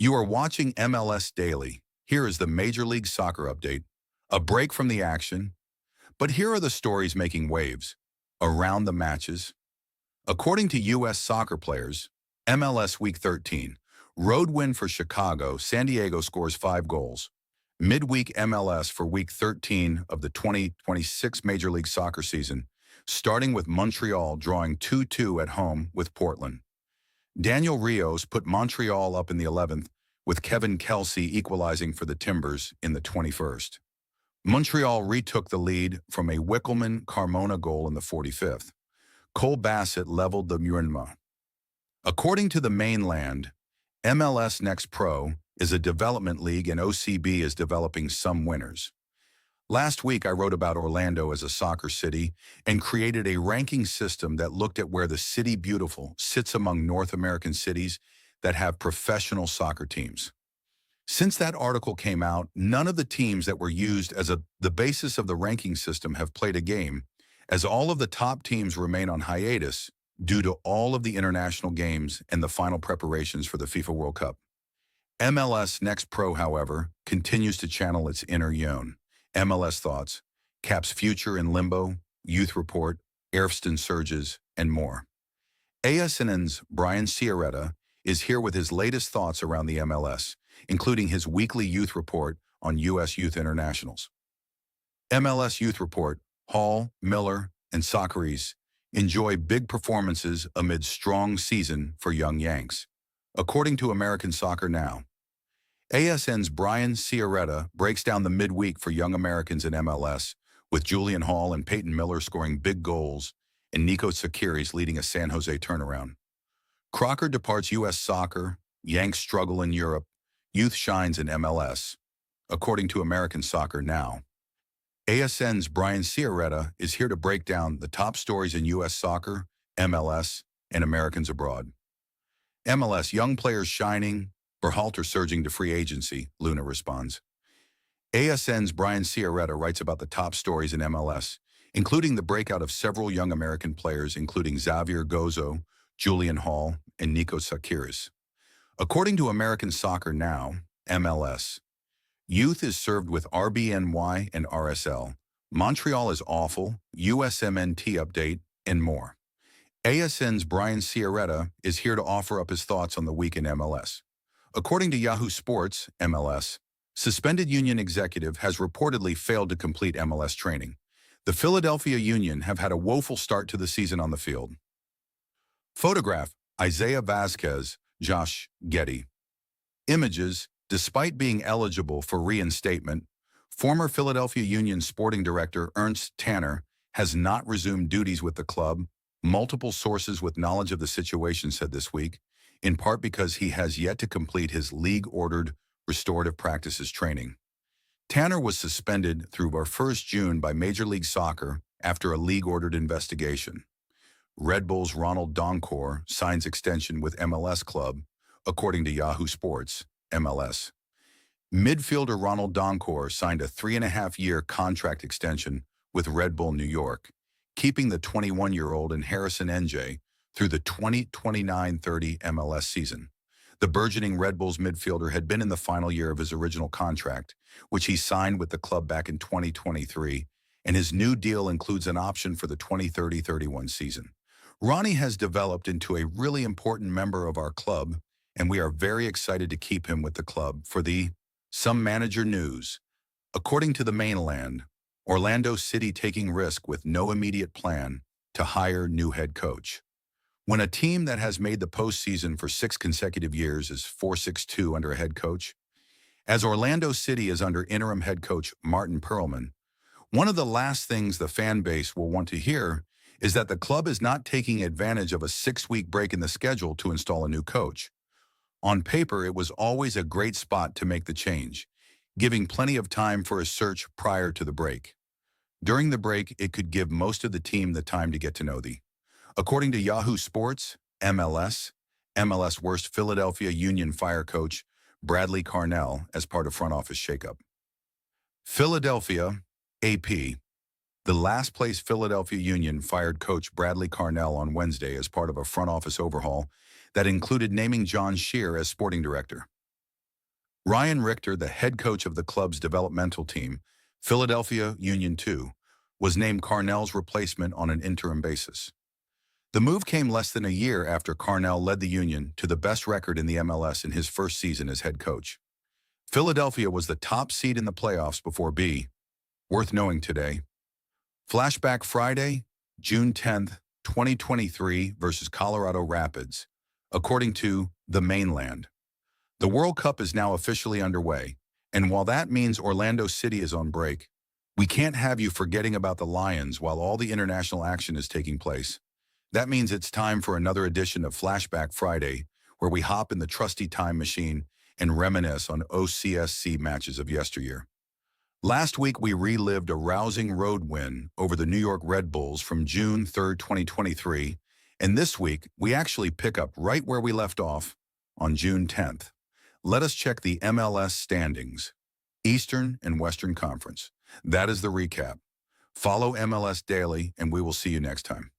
You are watching MLS Daily. Here is the Major League Soccer update, a break from the action. But here are the stories making waves around the matches. According to U.S. soccer players, MLS Week 13, road win for Chicago, San Diego scores 5 goals. Midweek MLS for Week 13 of the 2026 Major League Soccer season, starting with Montreal drawing 2-2 at home with Portland. Daniel Rios put Montreal up in the 11th, with Kevin Kelsey equalizing for the Timbers in the 21st. Montreal retook the lead from a Wickelman-Carmona goal in the 45th. Cole Bassett leveled the Murinma. According to the mainland, MLS Next Pro is a development league and OCB is developing some winners. Last week I wrote about Orlando as a soccer city and created a ranking system that looked at where the city beautiful sits among North American cities that have professional soccer teams. Since that article came out, none of the teams that were used as the basis of the ranking system have played a game, as all of the top teams remain on hiatus due to all of the international games and the final preparations for the FIFA World Cup. MLS Next Pro, however, continues to channel its inner Yon. MLS Thoughts, Cap's Future in Limbo, Youth Report, Arfsten Surges, and more. ASN's Brian Ciaretta is here with his latest thoughts around the MLS, including his weekly youth report on U.S. youth internationals. MLS Youth Report, Hall, Miller, and Tsakiris enjoy big performances amid strong season for young Yanks. According to American Soccer Now, ASN's Brian Ciaretta breaks down the midweek for young Americans in MLS, with Julian Hall and Peyton Miller scoring big goals and Nico Tsakiris leading a San Jose turnaround. Crocker departs U.S. soccer, Yanks struggle in Europe, youth shines in MLS. According to American Soccer Now, ASN's Brian Ciaretta is here to break down the top stories in U.S. soccer, MLS, and Americans abroad. MLS young players shining, Berhalter surging to free agency, Luna responds. ASN's Brian Ciaretta writes about the top stories in MLS, including the breakout of several young American players, including Xavier Gozo, Julian Hall, and Nico Tsakiris. According to American Soccer Now, MLS, youth is served with RBNY and RSL, Montreal is awful, USMNT update, and more. ASN's Brian Ciaretta is here to offer up his thoughts on the week in MLS. According to Yahoo Sports, MLS, suspended Union executive has reportedly failed to complete MLS training. The Philadelphia Union have had a woeful start to the season on the field. Photograph, Isaiah Vasquez, Josh Getty. Images, despite being eligible for reinstatement, former Philadelphia Union sporting director Ernst Tanner has not resumed duties with the club, multiple sources with knowledge of the situation said this week, in part because he has yet to complete his league-ordered restorative practices training. Tanner was suspended through 1st June by Major League Soccer after a league-ordered investigation. Red Bulls Ronald Donkor signs extension with MLS club, according to Yahoo Sports, MLS. Midfielder Ronald Donkor signed a 3.5-year contract extension with Red Bull New York, keeping the 21-year-old in Harrison NJ through the 2029-30 MLS season. The burgeoning Red Bulls midfielder had been in the final year of his original contract, which he signed with the club back in 2023, and his new deal includes an option for the 2030-31 season. Ronnie has developed into a really important member of our club, and we are very excited to keep him with the club for the Some Manager News. According to the mainland, Orlando City taking risk with no immediate plan to hire new head coach. When a team that has made the postseason for 6 consecutive years is 4-6-2 under a head coach, as Orlando City is under interim head coach Martin Perlman, one of the last things the fan base will want to hear is that the club is not taking advantage of a 6-week break in the schedule to install a new coach. On paper, it was always a great spot to make the change, giving plenty of time for a search prior to the break. During the break, it could give most of the team the time to get to know the. According to Yahoo Sports, MLS-worst Philadelphia Union fire coach Bradley Carnell as part of front office shakeup. Philadelphia, AP. The last-place Philadelphia Union fired coach Bradley Carnell on Wednesday as part of a front office overhaul that included naming John Shear as sporting director. Ryan Richter, the head coach of the club's developmental team, Philadelphia Union 2, was named Carnell's replacement on an interim basis. The move came less than a year after Carnell led the Union to the best record in the MLS in his first season as head coach. Philadelphia was the top seed in the playoffs before B. Worth knowing today. Flashback Friday, June 10th, 2023 versus Colorado Rapids, according to The Mainland. The World Cup is now officially underway, and while that means Orlando City is on break, we can't have you forgetting about the Lions while all the international action is taking place. That means it's time for another edition of Flashback Friday, where we hop in the trusty time machine and reminisce on OCSC matches of yesteryear. Last week, we relived a rousing road win over the New York Red Bulls from June 3rd, 2023, and this week, we actually pick up right where we left off on June 10th. Let us check the MLS standings, Eastern and Western Conference. That is the recap. Follow MLS Daily, and we will see you next time.